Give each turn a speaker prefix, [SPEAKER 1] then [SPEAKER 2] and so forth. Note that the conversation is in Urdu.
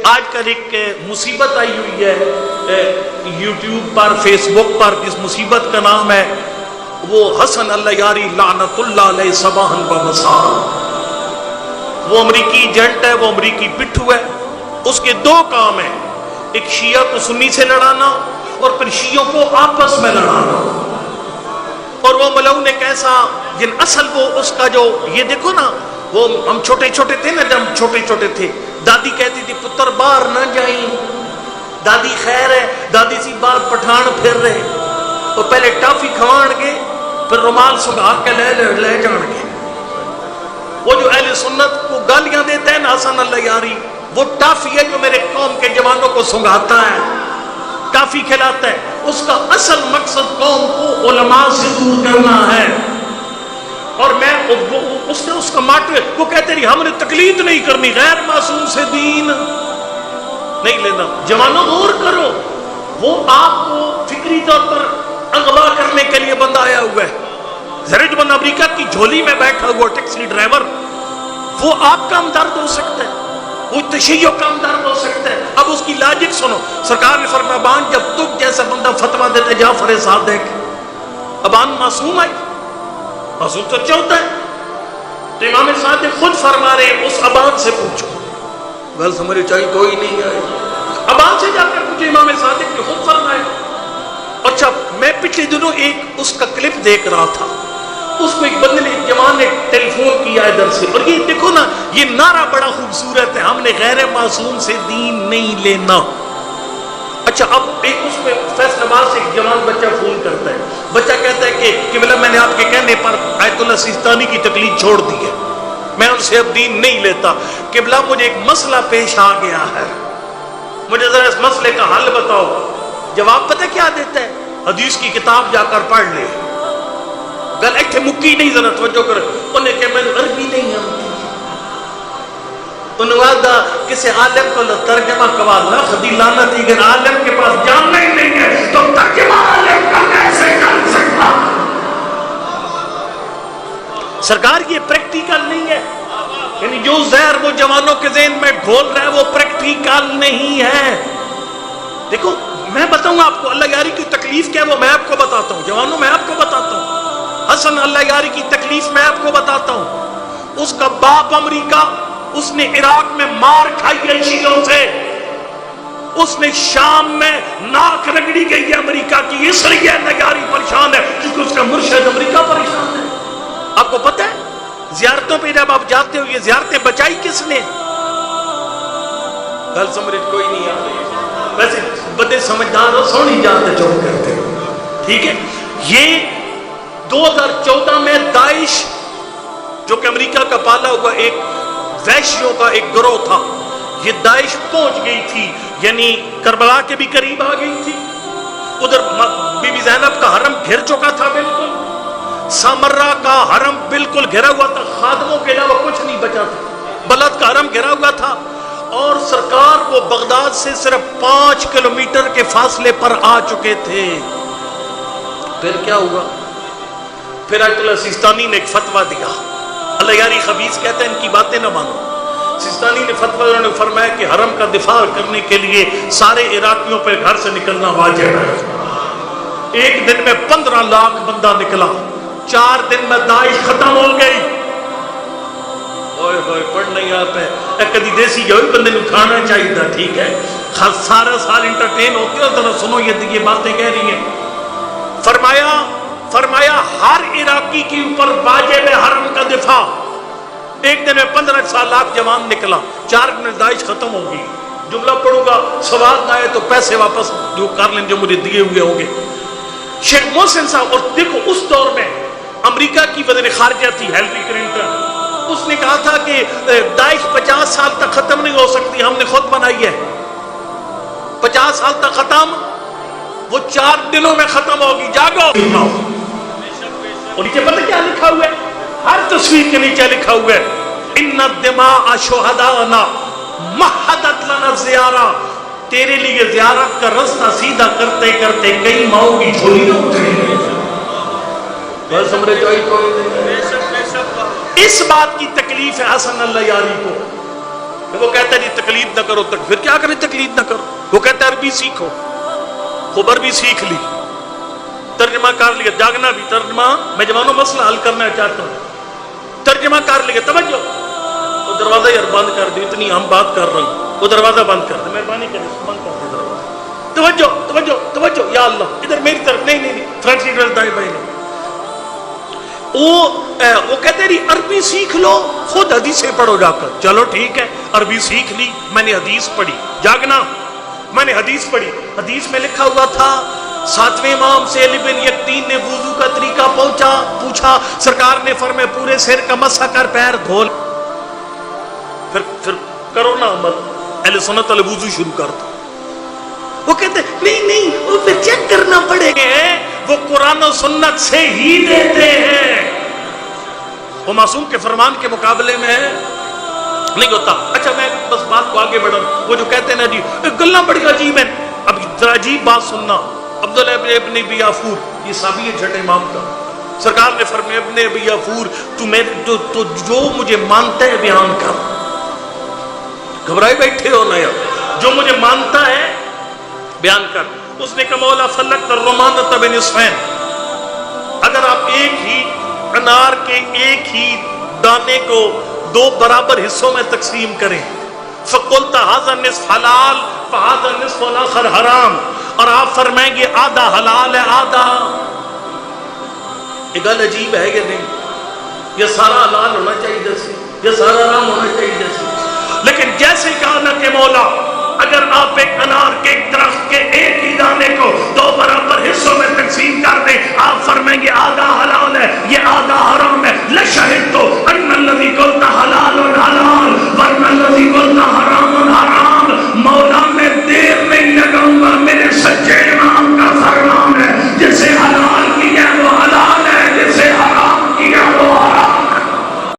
[SPEAKER 1] آج کل ایک مصیبت آئی ہوئی ہے یوٹیوب پر، فیس بک پر، اس مصیبت کا نام ہے وہ حسن اللیاری لعنت اللہ علیہ صباحا و مساء۔ وہ امریکی ایجنٹ ہے، وہ امریکی پٹھو ہے، اس کے دو کام ہیں، ایک شیعہ کو سنی سے لڑانا اور پھر شیعوں کو آپس میں لڑانا۔ اور وہ ملعون ایک ایسا جن اصل وہ اس کا جو یہ دیکھو نا، وہ ہم چھوٹے چھوٹے تھے نا، جب ہم چھوٹے چھوٹے تھے دادی کہتی تھی پتر باہر نہ جائیں، دادی خیر ہے، دادی سی باہر پٹھان پھر رہے، اور پہلے ٹافی کھوان گے پھر رومال سگا کے لے جان گے۔ وہ جو اہل سنت کو گالیاں دیتے ہیں نا حسن اللیاری، وہ ٹافی ہے جو میرے قوم کے جوانوں کو سنگھاتا ہے، ٹافی کھلاتا ہے۔ اس کا اصل مقصد قوم کو علماء سے دور کرنا ہے۔ اور میں اس نے اس کا ماٹو ہے، وہ کہتے ہیں ہم نے تقلید نہیں کرنی، غیر معصوم سے دین نہیں لینا۔ جوانوں غور کرو، وہ آپ کو فکری طور پر اغوا کرنے کے لیے بندہ آیا ہوا ہے۔ ذرا جو بندہ امریکہ کی جھولی میں بیٹھا ہوا ٹیکسی ڈرائیور، وہ آپ کا ہمدرد ہو سکتا ہے، وہ تشیع کا ہمدرد ہو سکتا ہے۔ اب اس کی لاجک سنو، سرکار نے فرمایا بان جب تک جیسا بندہ فتویٰ دیتا ہے جعفر صادق، ابان معصوم آئی، معصوم تو چوتھا ہے، تو امام صادق خود فرما رہے ہیں اس ابان سے پوچھو، گل سمجھے چاہیے کوئی نہیں آئے، ابان سے جا کر پوچھو، امام صادق نے خود فرمایا۔ اچھا میں پچھلے دنوں ایک اس کا کلپ دیکھ رہا تھا، اس کو ایک بندے نے جوان نے ٹیلی فون کیا ادھر سے، اور یہ دیکھو نا یہ نعرہ بڑا خوبصورت ہے، ہم نے غیر معصوم سے دین نہیں لینا۔ اچھا اب ایک اس میں فیصل آباد سے ایک جوان بچہ فون کرتا ہے، بچہ کہتا ہے کہ قبلہ میں نے آپ کے کہنے پر آیت اللہ سیستانی کی تقلید چھوڑ دی ہے، میں ان سے اب دین نہیں لیتا، قبلہ مجھے ایک مسئلہ پیش آ گیا ہے، مجھے ذرا اس مسئلے کا حل بتاؤ۔ جواب پتہ کیا دیتا ہے؟ حدیث کی کتاب جا کر پڑھ لے۔ گل ایتھے مکی نہیں، ذرا توجہ کر، انہیں کہ میں نے عربی نہیں آتی، انہوں نے کسی عالم کو ترجمہ کوا نہ خدی لعنت، اگر عالم کے پاس جاننا ہی نہیں ہے تو ترجمہ عالم کا کیسے کر سکتا؟ سرکار یہ پریکٹیکل نہیں ہے، یعنی جو زہر وہ جوانوں کے ذہن میں گھول رہا ہے وہ پریکٹیکل نہیں ہے۔ دیکھو میں بتاؤں گا آپ کو اللہ یاری کی تکلیف کیا ہے، وہ میں آپ کو بتاتا ہوں، جوانوں میں آپ کو بتاتا ہوں، حسن اللہ یاری کی تکلیف میں آپ کو بتاتا ہوں۔ اس کا باپ امریکہ، اس نے عراق میں مار کھائی ہے شیعوں سے، اس نے شام میں ناک رگڑی گئی ہے امریکہ کی، اس لیے نگاری پریشان ہے کیونکہ اس کا مرشد امریکہ پریشان ہے۔ آپ کو پتہ ہے زیارتوں پہ جب آپ جاتے ہو یہ زیارتیں بچائی کس نے؟ گل سمجھ کوئی نہیں آتی، ویسے بڑے سمجھدار ہو سونی جاتے جو کرتے ہو، ٹھیک ہے۔ یہ 2014 میں داعش جو کہ امریکہ کا پالا ہوا ایک وحشیوں کا ایک گروہ تھا، یہ داعش پہنچ گئی تھی، یعنی کربلا کے بھی قریب آ گئی تھی، ادھر بی بی زینب کا حرم گھر چکا تھا، بالکل سامرہ کا حرم بالکل گھرا ہوا تھا، خادموں کے علاوہ کچھ نہیں بچا تھا، بلد کا حرم گھرا ہوا تھا، اور سرکار وہ بغداد سے صرف 5 کلومیٹر کے فاصلے پر آ چکے تھے۔ پھر کیا ہوا؟ پھر آیت اللہ سیستانی نے ایک فتویٰ دیا، اللہ یاری خبیث کہتے ہیں ان کی باتیں نہ مانو۔ سیستانی نے فتویٰ انہوں نے فرمایا کہ حرم کا دفاع کرنے کے لیے سارے عراقیوں پر گھر سے نکلنا واجب ہے۔ ایک دن میں 15 لاکھ بندہ نکلا، 4 دن میں داعش ختم ہو گئی۔ اوئے ہوئے پڑھ نہیں آتا ہے، کدی دیسی جو بندے نو کھانا چاہیے تھا، ٹھیک ہے، سارا سال انٹرٹین ہوتے ہو، ذرا سنو یہ باتیں کہہ رہی ہیں۔ فرمایا ہر عراقی کے اوپر واجب ہے حرم کا دفاع۔ ایک دن میں 15 لاکھ جوان نکلا، 4 دن داعش ختم ہوگی۔ جملہ پڑھوں گا، سوال نہ آئے تو پیسے واپس جو کر لیں جو مجھے دیے ہوئے ہوں گے۔ شیخ محسن صاحب، اور دیکھو اس دور میں امریکہ کی وزیر خارجہ تھی ہیلری کلنٹن، اس نے کہا تھا کہ داعش 50 سال تک ختم نہیں ہو سکتی، ہم نے خود بنائی ہے، 50 سال تک ختم، وہ 4 دنوں میں ختم ہوگی، جاگو۔ اور نیچے پتہ کیا لکھا ہوا ہے؟ ہر تصویر کے نیچے لکھا ہوا ہے ان الدماء شہداءنا مہدت لنا زیارہ، تیرے لیے زیارت کا رستہ سیدھا کرتے کرتے کئی ماؤں کی جھولی نہ اترے۔ بس ہمارے چاہیے کوئی نہیں، اس بات کی تکلیف ہے حسن اللہ یاری کو وہ کہتا ہے جی تقلید نہ کرو، پھر کیا کرے تقلید نہ کرو؟ وہ کہتا ہے عربی سیکھو، خوب عربی سیکھ لی، ترجمہ کر لیا، جاگنا بھی ترجمہ، میں جوانوں مسئلہ حل کرنا چاہتا ہوں، ترجمہ کر لیا، توجہ، وہ دروازہ یار بند کر دی، اتنی ہم بات کر رہے ہیں، وہ دروازہ بند کر دے، مہربانی کرے بند کر دے دروازہ، توجہ توجہ توجہ، یا اللہ ادھر میری طرف، نہیں نہیں نہیں، فرنٹ سیٹ والے دائیں بائیں نہیں۔ وہ کہتے ہیں عربی سیکھ لو، خود حدیثیں پڑھو جا کر، چلو ٹھیک ہے، عربی سیکھ لی، میں نے حدیث پڑھی، جاگنا، میں نے حدیث پڑھی، حدیث میں لکھا ہوا تھا 7ویں امام سے علی بن یقطین نے وضو کا طریقہ پوچھا، سرکار نے فرمایا پورے سر کا مسح کر پیر دھو، پھر کرو نا عمل، اہل سنت والے وضو شروع کر دو۔ وہ کہتے نہیں نہیں، وہ پھر چیک کرنا پڑے گا، وہ قرآن و سنت سے ہی دیتے ہیں، وہ معصوم کے فرمان کے مقابلے میں نہیں ہوتا۔ اچھا میں بس بات کو آگے بڑھا، وہ جو کہتے ہیں نا جی گلاں بڑی عجیب ہیں، اب ذرا عجیب بات سننا، عبداللہ ابن ابی یافور، یہ صحابی ہے چھٹے امام کا، سرکار نے فرمایا ابن ابی یافور تو جو مجھے مانتا ہے بیان کر، گھبرائے بیٹھے ہو نا، جو مجھے مانتا ہے بیان کر۔ اس نے کہا مولا فلک الرمانۃ بنصفین، اگر آپ ایک ہی انار کے ایک ہی دانے کو 2 برابر حصوں میں تقسیم کریں، فقلت ھذا النصف حلال فھذا النصف الاخر حرام، اور آپ فرمائیں گے آدھا حلال ہے آدھا، یہ گل عجیب ہے کہ نہیں؟ یہ سارا حلال ہونا چاہیے جیسے، یہ سارا حرام ہونا چاہیے جیسے، لیکن جیسے کہا نا کہ مولا اگر آپ ایک انار کے ایک درخت کے ایک ہی دانے کو 2 برابر حصوں میں تقسیم کر دیں، آپ فرمائیں گے آدھا حلال ہے یہ آدھا حرام ہے، لشہدت ان الذی